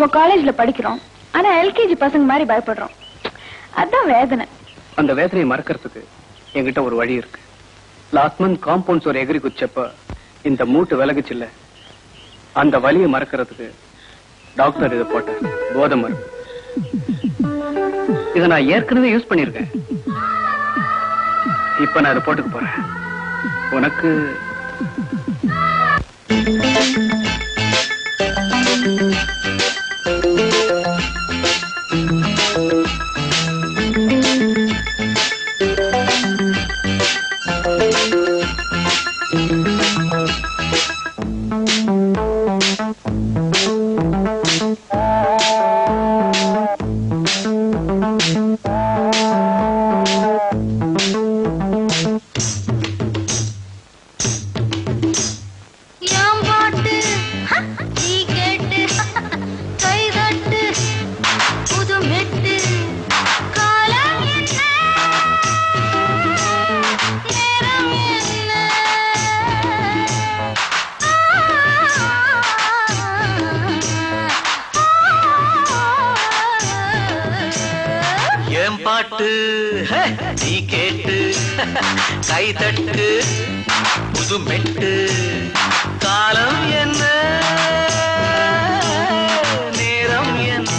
நாம காலேஜ்ல படிக்கிறோம், ஆனா எல்கேஜி பசங்க மாதிரி பயப்படுறோம். அதான் வேதனை. அந்த வேதனையை மறக்கிறதுக்கு என்கிட்ட ஒரு வழி இருக்கு. லாஸ்ட் மந்த் காம்பவுண்ட்ஸ் ஒரு எகிரி குச்சப்ப இந்த மூட்டு விலகுச்சில்ல, அந்த வலியை மறக்கிறதுக்கு டாக்டர் இதை போட்ட போதை மருந்து. இதை நான் ஏற்கனவே யூஸ் பண்ணிருக்கேன். இப்ப நான் இதை போட்டுக்க போறேன். உனக்கு கை தட்டு புது மெட்டு காலம் என்ன நேரம் என்ன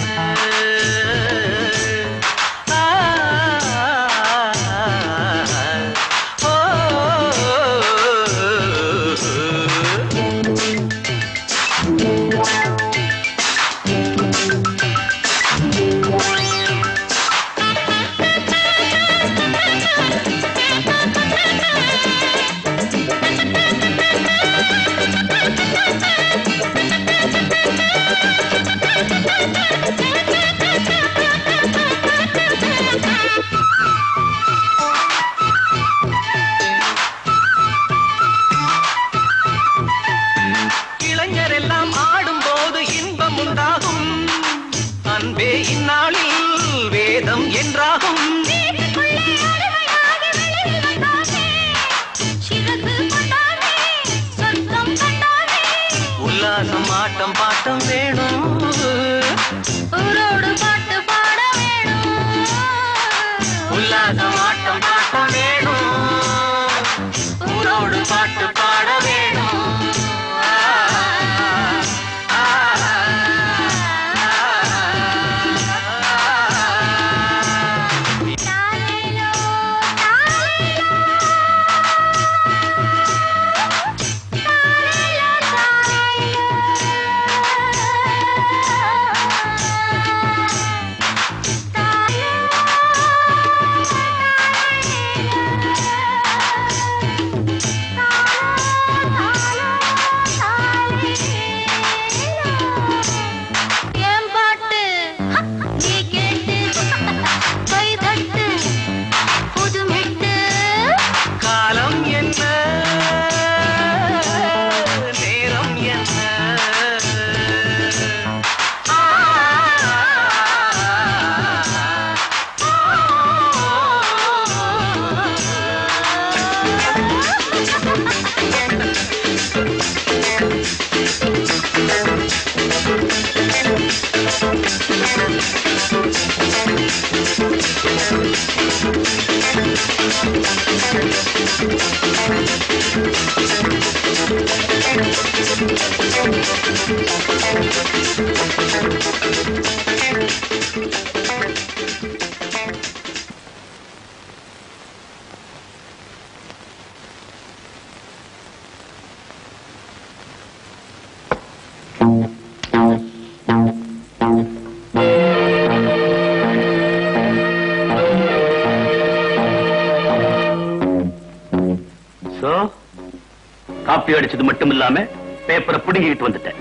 காப்பி அடிச்சது மட்டும் இல்லாம பேப்பரை பிடுங்கிட்டு வந்துட்டேன்.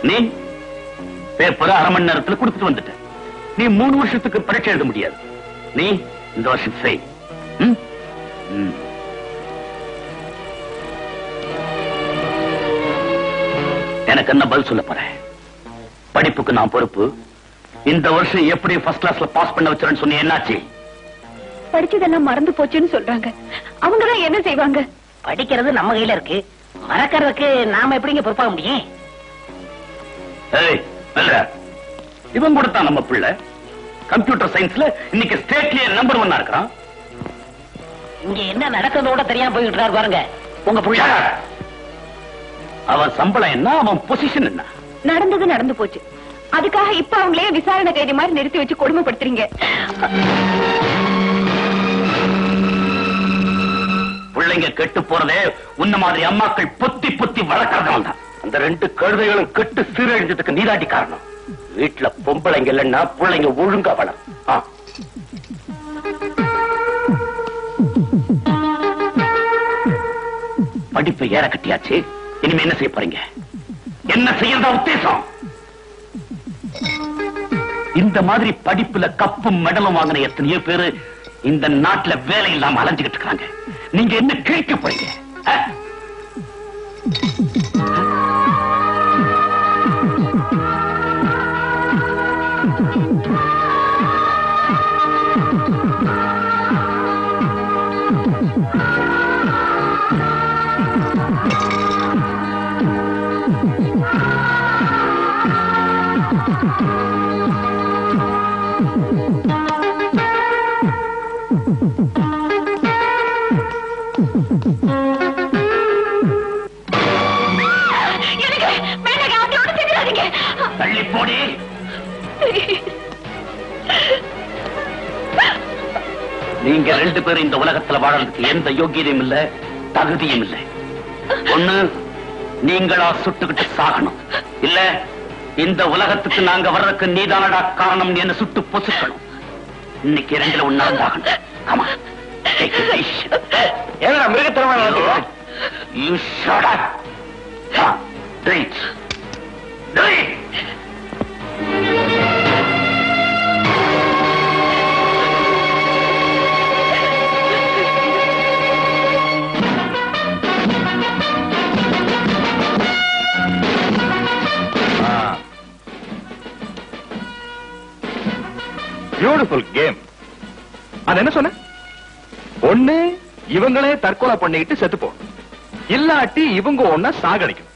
நீ பேப்பரை அரை மணி நேரத்தில் கொடுத்துட்டு வந்துட்ட. நீ 3 வருஷத்துக்கு பரீட்சை எழுத முடியாது. நீ இந்த வருஷம் செய். எனக்கு என்ன பதில் சொல்ல போறேன்? படிப்புக்கு நான் பொறுப்பு. இந்த வருஷம் எப்படி ஃபர்ஸ்ட் கிளாஸ்ல பாஸ் பண்ண வச்சிருன்னு சொன்னி என்னாச்சு? படிச்சதெல்லாம் மறந்து போச்சுன்னு சொல்றாங்க. அவங்கதான் என்ன செய்வாங்க? படிக்கிறது நம்ம கையில இருக்கு, மறக்கிறதுக்கு நாம எப்படிங்க பொறுப்பாக முடியும்? இவன் கூட தான் நம்ம பிள்ளை கம்ப்யூட்டர் சயின்ஸ்ல இன்னைக்கு ஸ்டேட்லயே நம்பர் 1 இருக்கிறான். இங்க என்ன நடக்கிறதோட தெரியாம போயிட்டு பாருங்க உங்க புள்ள. அவன் சம்பளம் என்ன, அவன் பொசிஷன் என்ன? நடந்தது நடந்து போச்சு. அதுக்காக இப்ப அவங்களே விசாரணை கைதி மாதிரி நிறுத்தி வச்சு கொடுமைப்படுத்துறீங்க. பிள்ளைங்க கெட்டு போறதே உன்ன மாதிரி அம்மாக்கள் பொத்தி பொத்தி வளர்க்கறதால தான். அந்த 2 கழுதைகளும் கெட்டு சீரழிஞ்சதுக்கு நீதாட்டி காரணம். வீட்டுல பொம்பளைங்க இல்லைன்னா பிள்ளைங்க ஒழுங்கா வளரும். படிப்பு ஏற கட்டியாச்சு, இனிமே என்ன செய்ய போறீங்க? என்ன செய்யறதா உத்தேசம்? இந்த மாதிரி படிப்புல கப்பும் மெடலும் வாங்கின எத்தனையோ பேரு இந்த நாட்டுல வேலை இல்லாம அலைஞ்சுகிட்டு இருக்காங்க. நீங்க என்ன கிழிக்க போறீங்க? தள்ளி போடி. நீங்க 2 பேரும் இந்த உலகத்துல வாழறதுக்கு எந்த யோகியதையும் இல்ல, தகுதியும் இல்லை. ஒண்ணு நீங்களா சுட்டுக்கிட்டு சாகணும், இல்ல இந்த உலகத்துக்கு நாங்க வர்றதுக்கு நீதானடா காரணம் என்ன சுட்டு பொசுக்கணும். இன்னைக்கு 2ல ஒண்ணு நடந்தாகணும். ஆமா, மிருகத்தனமா You shut up. Drink. Drink. Beautiful game. அது என்ன சொன்ன? ஒண்ணு இவங்களே தற்கொலை பண்ணிட்டு செத்துப்போ, இல்லாட்டி இவங்க ஒன்ன சாகடிக்கும்.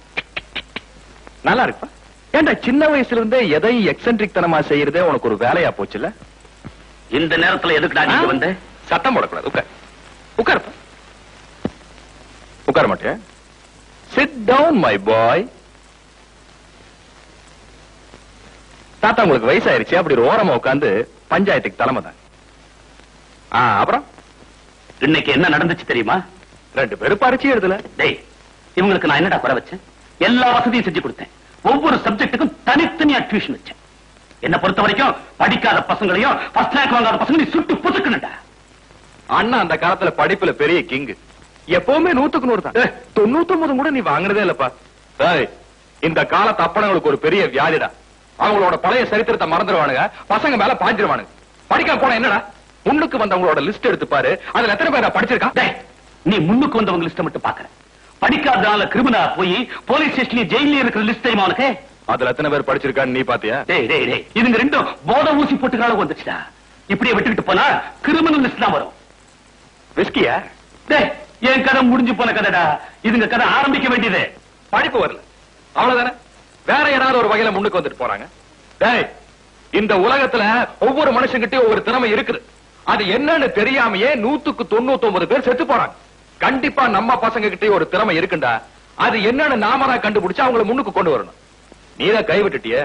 நல்லா இருக்குப்பா. ஏன்டா சின்ன வயசுல இருந்தே எதையும் எக்ஸென்ட்ரிக் தனமா செய்யறதே உனக்கு ஒரு வேலையா போச்சுல? இந்த நேரத்துல எதுக்குடா நீங்க வந்து? சத்தம் போடக்கூடாது. உட்கார் உட்காருப்பா. உட்கார மாட்டியா? Sit down my boy. தாத்தா உங்களுக்கு வயசாயிருச்சு, அப்படி ஒரு ஓரமா உட்காந்து பஞ்சாயத்துக்கு தலைமை தான். அப்புறம் இன்னைக்கு என்ன நடந்துச்சு தெரியுமா? 2 பேரும் பரிச்சை எழுதல. டேய், இவங்களுக்கு நான் என்னடா குறை வச்சேன்? எல்லா வசதியும் செஞ்சு கொடுத்தேன். ஒவ்வொரு சப்ஜெக்டுக்கும் தனித்தனியா டியூஷன் வச்சேன். என்ன பொறுத்த வரைக்கும் படிக்காத பசங்களையும் ஃபர்ஸ்ட் ரேங்க் வாங்காத பசங்களையும் சுட்டு புதுக்குனடா. அண்ணா அந்த காலத்துல படிப்புல பெரிய கிங். எப்பவுமே 100க்கு 100 தான். 99 கூட நீ வாங்கினதே இல்லப்பா. இந்த காலத்து அப்பனங்களுக்கு ஒரு பெரிய வியாதிடா. அவங்களோட பழைய சரித்திரத்தை மறந்துடுவானுங்க, பசங்க மேல பாஞ்சிருவானுங்க. படிக்காம போனா என்னடா? முன்னுக்கு வந்தவங்களோட லிஸ்ட் எடுத்து பாரு, அதுல எத்தனை பேர் படிச்சிருக்கான்? நீ முன்னுக்கு வந்தவங்க லிஸ்ட் மட்டும் பாக்குற. படிக்காதனால கிரிமினலா போய் போலீஸ் ஸ்டேஷன்ல ஜெயில இருக்கிற லிஸ்ட் தெரியுமா உனக்கு? அதுல எத்தனை பேர் படிச்சிருக்கான்னு நீ பாத்தியா? இதுங்க 2 போதை ஊசி போட்டுக்கால வந்துச்சுடா. இப்படியே விட்டுக்கிட்டு போனா கிரிமினல் லிஸ்ட் தான் வரும். விஸ்கியா? என் கதை முடிஞ்சு போன கதைடா. இதுங்க கதை ஆரம்பிக்க வேண்டியது. படிப்பு வரல அவ்வளவுதானே, வேற யாராவது ஒரு வகையில முன்னுக்கு வந்துட்டு போறாங்க. இந்த உலகத்துல ஒவ்வொரு மனுஷங்கிட்டயும் ஒவ்வொரு திறமை இருக்குது. அது என்னன்னு தெரியாமையே 100க்கு 99 பேர் செத்து போறாங்க. கண்டிப்பா நம்ம பசங்க கிட்டே ஒரு திறமை இருக்குண்டா. அது என்னன்னு நாம தான் கண்டுபிடிச்சு அவங்களை முன்னுக்கு கொண்டு வரணும். நீதான் கை விட்டுட்டிய,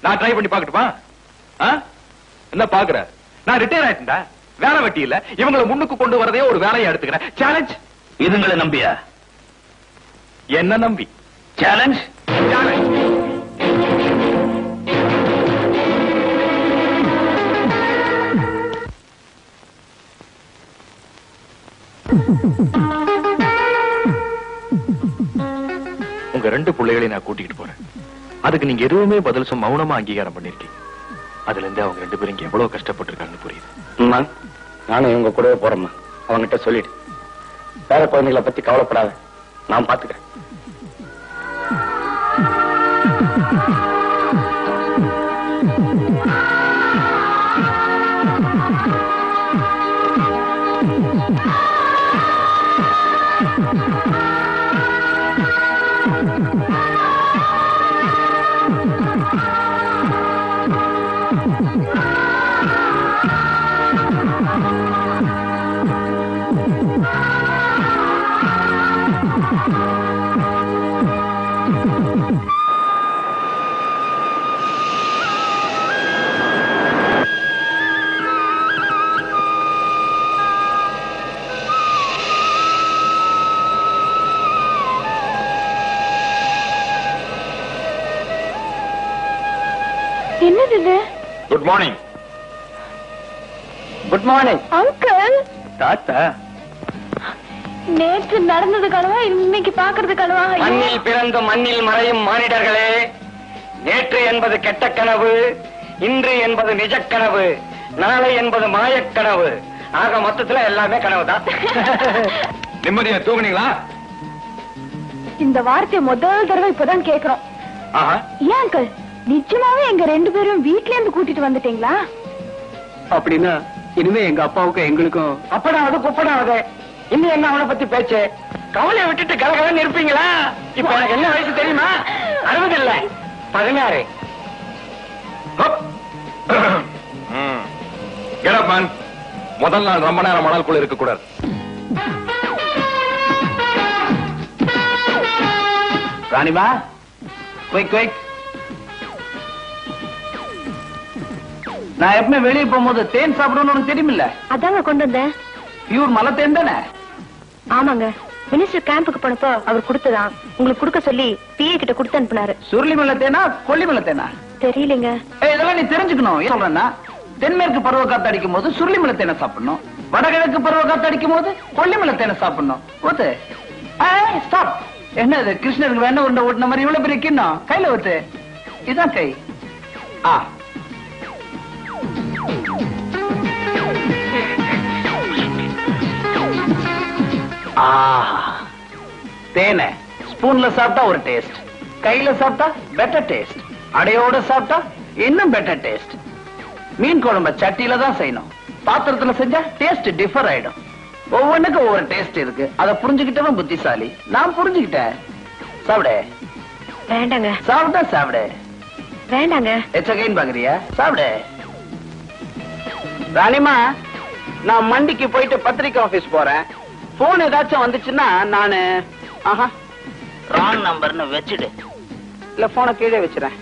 நான் ட்ரை பண்ணி பாக்கட்டுமா? என்ன பாக்குற? நான் ரிட்டையர் ஆயிட்டேன்டா, வேலை வெட்டி இல்ல. இவங்களை முன்னுக்கு கொண்டு வரதே ஒரு வேலையை எடுத்துக்கிறேன். சேலஞ்ச். இதுங்களை நம்பியா? என்ன நம்பி? சேலஞ்ச். சேலஞ்ச். உங்க 2 பிள்ளைகளையும் நான் கூட்டிட்டு போறேன். அதுக்கு நீங்க எதுவுமே பதில் சொல்ல மௌனமா அங்கீகாரம் பண்ணிருக்கீங்க. அதுல இருந்து அவங்க 2 பேரும் எவ்வளவு கஷ்டப்பட்டு இருக்காங்கன்னு புரியுது. நானும் இவங்க கூடவே போறேம்மா. அவங்கிட்ட சொல்லிடு, வேற குழந்தைகளை பத்தி கவலைப்படாத, நான் பாத்துக்கிறேன். என்னது இது? Good morning. Good morning uncle. தாத்தா. நேற்று நடந்தது கனவா, இன்னைக்கு பாக்குறது கனவா? மண்ணில் பிறந்து மண்ணில் மறையும் மானிடர்களே, நேற்று என்பது கெட்ட கனவு, இன்று என்பது நிஜக்கனவு, நாளை என்பது மாயக்கனவு. ஆக மொத்தத்துல எல்லாமே கனவுதான். நிம்மதியா தூங்குனீங்களா? இந்த வார்த்தையை முதல் தடவை இப்பதான் கேக்குறோம். ஏன் அங்கிள், நிச்சயமாவே எங்க 2 பேரும் வீட்ல இருந்து கூட்டிட்டு வந்துட்டீங்களா? அப்படின்னா இனிமே எங்க அப்பாவுக்கும் எங்களுக்கும் அப்படாவது குப்படாவது இன்னும் என்ன அவனை பத்தி பேச்சு? கவலையை விட்டுட்டு கலகலன்னு இருப்பீங்களா? இப்ப எனக்கு என்ன வயசு தெரியுமா? 60 இல்ல 16. Get up, man. முதல் நாள் ரொம்ப நேரம் மணல்குள்ள இருக்க கூடாது. Ranima, quick quick. நான் எப்பவுமே வெளியே போகும்போது தேன் சாப்பிடணும்னு தெரியுமில்ல? அதாங்க கொண்டு வந்தேன். பியூர் மலை தேன் தானே? ஆமாங்க, மினிஸ்டர் கேம்புக்கு போனப்போ அவர் கொடுத்ததான். உங்களுக்கு கொடுக்க சொல்லி பிஏ கிட்ட கொடுத்து அனுப்புனாரு. சுருளி மலை தேனா கொல்லி மலை தேனா? தெரியலங்க. இதெல்லாம் நீ தெரிஞ்சுக்கணும். சொல்றேன்னா, தென்மேற்கு பருவ காத்து அடிக்கும் போது சுருளி மலை தேனை சாப்பிடணும், வடகிழக்கு பருவ காத்து அடிக்கும் போது கொல்லி மலை தேனை சாப்பிடணும். ஓத்து. ஸ்டாப். என்னது கிருஷ்ணருக்கு வேணா உருண்டை ஓட்டின மாதிரி இவ்வளவு பெரிய கிண்ணம் கையில ஊத்து. இதான் கை. தேனை ஸ்பூன்ல சாப்பிட்டா ஒரு டேஸ்ட், கையில சாப்பிட்டா பெட்டர் டேஸ்ட், அடையோட சாப்பிட்டா இன்னும் பெட்டர் டேஸ்ட். மீன் குழம்பு சட்டியில தான் செய்யணும், பாத்திரத்துல செஞ்சா டேஸ்ட் டிஃபர் ஆயிடும். ஒவ்வொன்றுக்கும் ஒவ்வொரு டேஸ்ட் இருக்கு. அதை புரிஞ்சுக்கிட்டவன் புத்திசாலி. நான் புரிஞ்சுக்கிட்டேன். சாப்பிடு. வேண்டாங்க. சாப்பிட்டா சாப்பிடு. வேண்டாங்க. எச்சகைன்னு பாக்குறியா? சாப்பிடு. ராணிமா, நான் மண்டிக்கு போயிட்டு பத்திரிக்கை ஆபீஸ் போறேன். போன் ஏதாச்சும் வந்துச்சுன்னா நானு ராங் நம்பர்னு வச்சுடு. இல்ல போனை கீழே வச்சுறேன்.